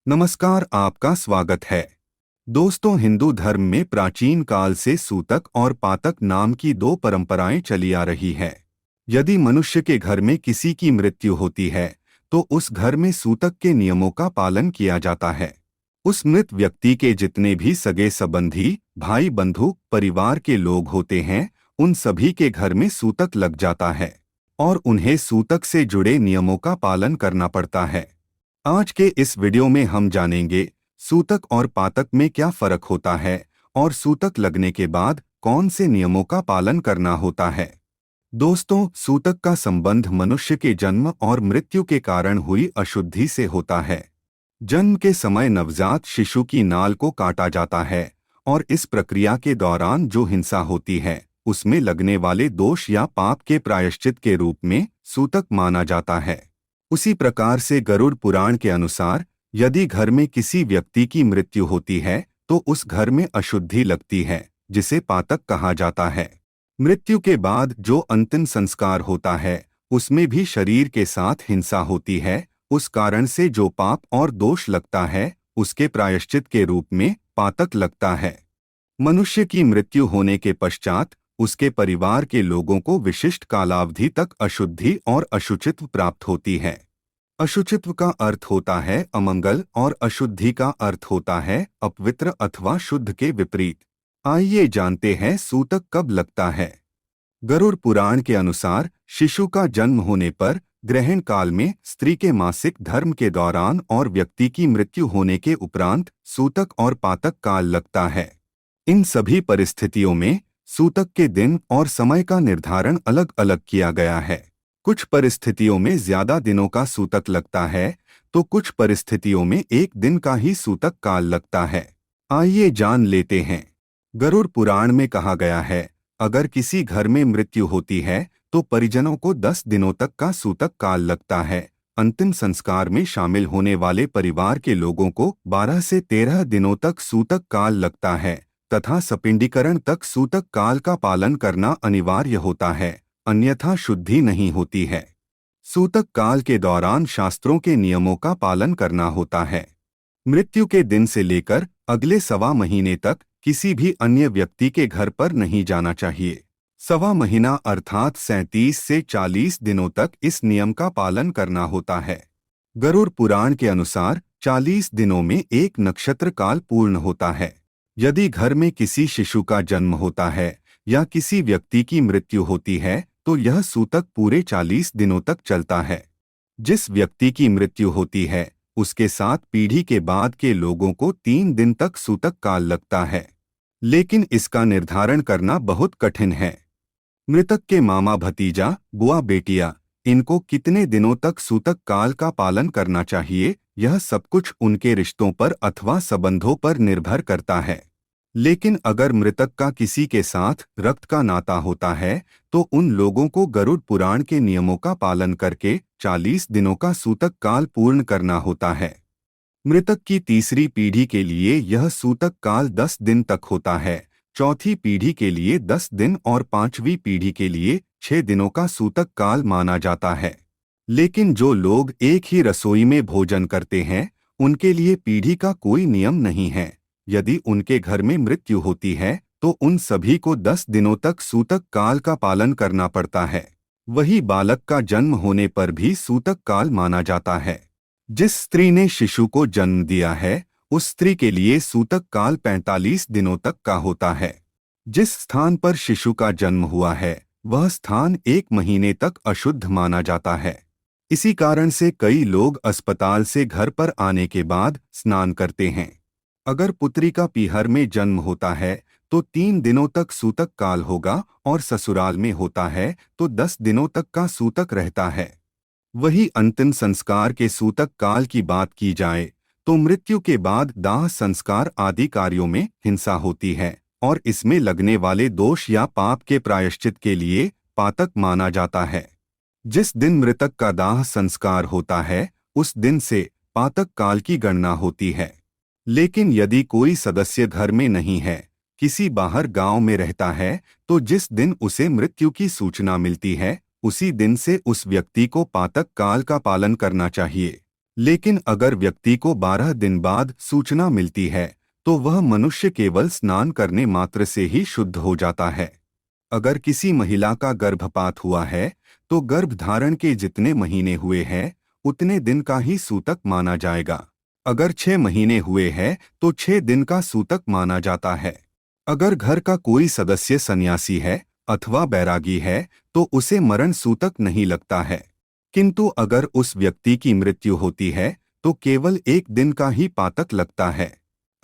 नमस्कार, आपका स्वागत है। दोस्तों, हिंदू धर्म में प्राचीन काल से सूतक और पातक नाम की दो परंपराएं चली आ रही हैं। यदि मनुष्य के घर में किसी की मृत्यु होती है तो उस घर में सूतक के नियमों का पालन किया जाता है। उस मृत व्यक्ति के जितने भी सगे संबंधी, भाई बंधु, परिवार के लोग होते हैं, उन सभी के घर में सूतक लग जाता है और उन्हें सूतक से जुड़े नियमों का पालन करना पड़ता है। आज के इस वीडियो में हम जानेंगे सूतक और पातक में क्या फर्क होता है और सूतक लगने के बाद कौन से नियमों का पालन करना होता है। दोस्तों, सूतक का संबंध मनुष्य के जन्म और मृत्यु के कारण हुई अशुद्धि से होता है। जन्म के समय नवजात शिशु की नाल को काटा जाता है और इस प्रक्रिया के दौरान जो हिंसा होती है उसमें लगने वाले दोष या पाप के प्रायश्चित के रूप में सूतक माना जाता है। उसी प्रकार से गरुड़ पुराण के अनुसार यदि घर में किसी व्यक्ति की मृत्यु होती है तो उस घर में अशुद्धि लगती है, जिसे पातक कहा जाता है। मृत्यु के बाद जो अंतिम संस्कार होता है उसमें भी शरीर के साथ हिंसा होती है। उस कारण से जो पाप और दोष लगता है उसके प्रायश्चित के रूप में पातक लगता है। मनुष्य की मृत्यु होने के पश्चात उसके परिवार के लोगों को विशिष्ट कालावधि तक अशुद्धि और अशुचित्व प्राप्त होती है। अशुचित्व का अर्थ होता है अमंगल और अशुद्धि का अर्थ होता है अपवित्र अथवा शुद्ध के विपरीत। आइए जानते हैं सूतक कब लगता है। गरुड़ पुराण के अनुसार शिशु का जन्म होने पर, ग्रहण काल में, स्त्री के मासिक धर्म के दौरान और व्यक्ति की मृत्यु होने के उपरांत सूतक और पातक काल लगता है। इन सभी परिस्थितियों में सूतक के दिन और समय का निर्धारण अलग अलग किया गया है। कुछ परिस्थितियों में ज्यादा दिनों का सूतक लगता है तो कुछ परिस्थितियों में एक दिन का ही सूतक काल लगता है। आइए जान लेते हैं। गरुड़ पुराण में कहा गया है, अगर किसी घर में मृत्यु होती है तो परिजनों को 10 दिनों तक का सूतक काल लगता है। अंतिम संस्कार में शामिल होने वाले परिवार के लोगों को 12 से 13 दिनों तक सूतक काल लगता है तथा सपिंडीकरण तक सूतक काल का पालन करना अनिवार्य होता है, अन्यथा शुद्धि नहीं होती है। सूतक काल के दौरान शास्त्रों के नियमों का पालन करना होता है। मृत्यु के दिन से लेकर अगले सवा महीने तक किसी भी अन्य व्यक्ति के घर पर नहीं जाना चाहिए। सवा महीना अर्थात 37 से 40 दिनों तक इस नियम का पालन करना होता है। गरुड़ पुराण के अनुसार 40 दिनों में एक नक्षत्र काल पूर्ण होता है। यदि घर में किसी शिशु का जन्म होता है या किसी व्यक्ति की मृत्यु होती है तो यह सूतक पूरे 40 दिनों तक चलता है। जिस व्यक्ति की मृत्यु होती है उसके 7 पीढ़ी के बाद के लोगों को 3 दिन तक सूतक काल लगता है, लेकिन इसका निर्धारण करना बहुत कठिन है। मृतक के मामा भतीजा, बुआ बेटिया, इनको कितने दिनों तक सूतक काल का पालन करना चाहिए, यह सब कुछ उनके रिश्तों पर अथवा संबंधों पर निर्भर करता है। लेकिन अगर मृतक का किसी के साथ रक्त का नाता होता है तो उन लोगों को गरुड़ पुराण के नियमों का पालन करके 40 दिनों का सूतक काल पूर्ण करना होता है। मृतक की तीसरी पीढ़ी के लिए यह सूतक काल 10 दिन तक होता है, चौथी पीढ़ी के लिए 10 दिन और पांचवी पीढ़ी के लिए 6 दिनों का सूतक काल माना जाता है। लेकिन जो लोग एक ही रसोई में भोजन करते हैं उनके लिए पीढ़ी का कोई नियम नहीं है। यदि उनके घर में मृत्यु होती है तो उन सभी को 10 दिनों तक सूतक काल का पालन करना पड़ता है। वही बालक का जन्म होने पर भी सूतक काल माना जाता है। जिस स्त्री ने शिशु को जन्म दिया है उस स्त्री के लिए सूतक काल 45 दिनों तक का होता है। जिस स्थान पर शिशु का जन्म हुआ है वह स्थान 1 महीने तक अशुद्ध माना जाता है। इसी कारण से कई लोग अस्पताल से घर पर आने के बाद स्नान करते हैं। अगर पुत्री का पीहर में जन्म होता है तो 3 दिनों तक सूतक काल होगा और ससुराल में होता है तो 10 दिनों तक का सूतक रहता है। वही अंतिम संस्कार के सूतक काल की बात की जाए तो मृत्यु के बाद दाह संस्कार आदि कार्यों में हिंसा होती है और इसमें लगने वाले दोष या पाप के प्रायश्चित के लिए पातक माना जाता है। जिस दिन मृतक का दाह संस्कार होता है उस दिन से पातक काल की गणना होती है। लेकिन यदि कोई सदस्य घर में नहीं है, किसी बाहर गांव में रहता है, तो जिस दिन उसे मृत्यु की सूचना मिलती है उसी दिन से उस व्यक्ति को पातक काल का पालन करना चाहिए। लेकिन अगर व्यक्ति को 12 दिन बाद सूचना मिलती है तो वह मनुष्य केवल स्नान करने मात्र से ही शुद्ध हो जाता है। अगर किसी महिला का गर्भपात हुआ है तो गर्भधारण के जितने महीने हुए हैं उतने दिन का ही सूतक माना जाएगा। अगर 6 महीने हुए हैं तो 6 दिन का सूतक माना जाता है। अगर घर का कोई सदस्य सन्यासी है अथवा बैरागी है तो उसे मरण सूतक नहीं लगता है, किंतु अगर उस व्यक्ति की मृत्यु होती है तो केवल 1 दिन का ही पातक लगता है।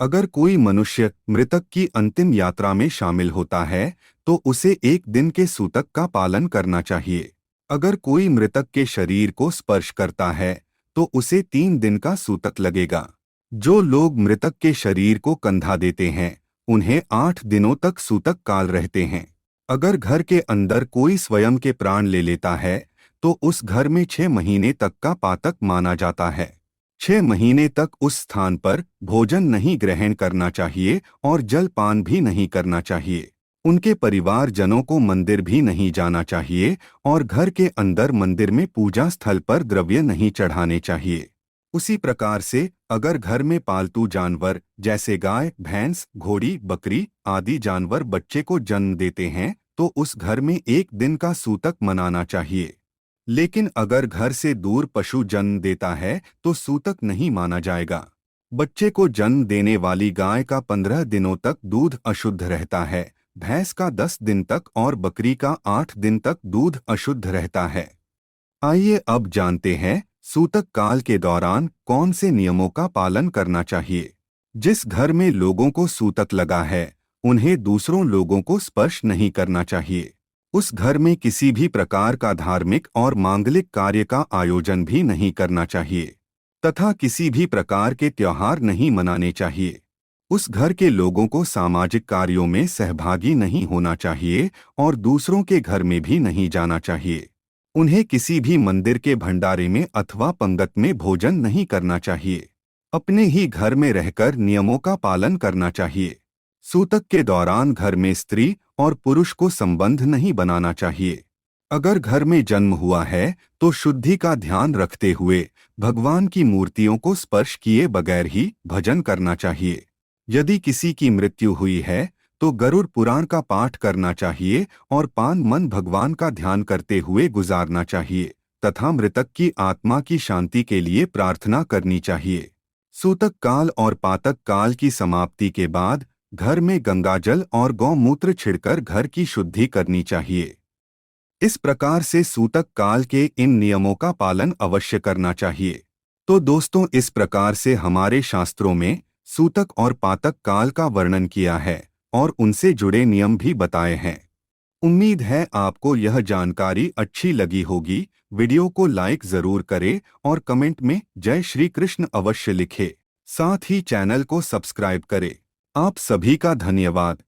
अगर कोई मनुष्य मृतक की अंतिम यात्रा में शामिल होता है तो उसे 1 दिन के सूतक का पालन करना चाहिए। अगर कोई मृतक के शरीर को स्पर्श करता है तो उसे 3 दिन का सूतक लगेगा। जो लोग मृतक के शरीर को कंधा देते हैं उन्हें 8 दिनों तक सूतक काल रहते हैं। अगर घर के अंदर कोई स्वयं के प्राण ले लेता है तो उस घर में 6 महीने तक का पातक माना जाता है। 6 महीने तक उस स्थान पर भोजन नहीं ग्रहण करना चाहिए और जलपान भी नहीं करना चाहिए। उनके परिवारजनों को मंदिर भी नहीं जाना चाहिए और घर के अंदर मंदिर में पूजा स्थल पर द्रव्य नहीं चढ़ाने चाहिए। उसी प्रकार से अगर घर में पालतू जानवर जैसे गाय, भैंस, घोड़ी, बकरी आदि जानवर बच्चे को जन्म देते हैं तो उस घर में 1 दिन का सूतक मनाना चाहिए। लेकिन अगर घर से दूर पशु जन्म देता है तो सूतक नहीं माना जाएगा। बच्चे को जन्म देने वाली गाय का 15 दिनों तक दूध अशुद्ध रहता है, भैंस का 10 दिन तक और बकरी का 8 दिन तक दूध अशुद्ध रहता है। आइए अब जानते हैं सूतक काल के दौरान कौन से नियमों का पालन करना चाहिए। जिस घर में लोगों को सूतक लगा है उन्हें दूसरों लोगों को स्पर्श नहीं करना चाहिए। उस घर में किसी भी प्रकार का धार्मिक और मांगलिक कार्य का आयोजन भी नहीं करना चाहिए तथा किसी भी प्रकार के त्योहार नहीं मनाने चाहिए। उस घर के लोगों को सामाजिक कार्यों में सहभागी नहीं होना चाहिए और दूसरों के घर में भी नहीं जाना चाहिए। उन्हें किसी भी मंदिर के भंडारे में अथवा पंगत में भोजन नहीं करना चाहिए। अपने ही घर में रहकर नियमों का पालन करना चाहिए। सूतक के दौरान घर में स्त्री और पुरुष को संबंध नहीं बनाना चाहिए। अगर घर में जन्म हुआ है तो शुद्धि का ध्यान रखते हुए भगवान की मूर्तियों को स्पर्श किए बगैर ही भजन करना चाहिए। यदि किसी की मृत्यु हुई है तो गरुड़ पुराण का पाठ करना चाहिए और 5 मन भगवान का ध्यान करते हुए गुजारना चाहिए तथा मृतक की आत्मा की शांति के लिए प्रार्थना करनी चाहिए। सूतक काल और पातक काल की समाप्ति के बाद घर में गंगाजल और गौमूत्र छिड़कर घर की शुद्धि करनी चाहिए। इस प्रकार से सूतक काल के इन नियमों का पालन अवश्य करना चाहिए। तो दोस्तों, इस प्रकार से हमारे शास्त्रों में सूतक और पातक काल का वर्णन किया है और उनसे जुड़े नियम भी बताए हैं। उम्मीद है आपको यह जानकारी अच्छी लगी होगी। वीडियो को लाइक जरूर करें और कमेंट में जय श्री कृष्ण अवश्य लिखें। साथ ही चैनल को सब्सक्राइब करें। आप सभी का धन्यवाद।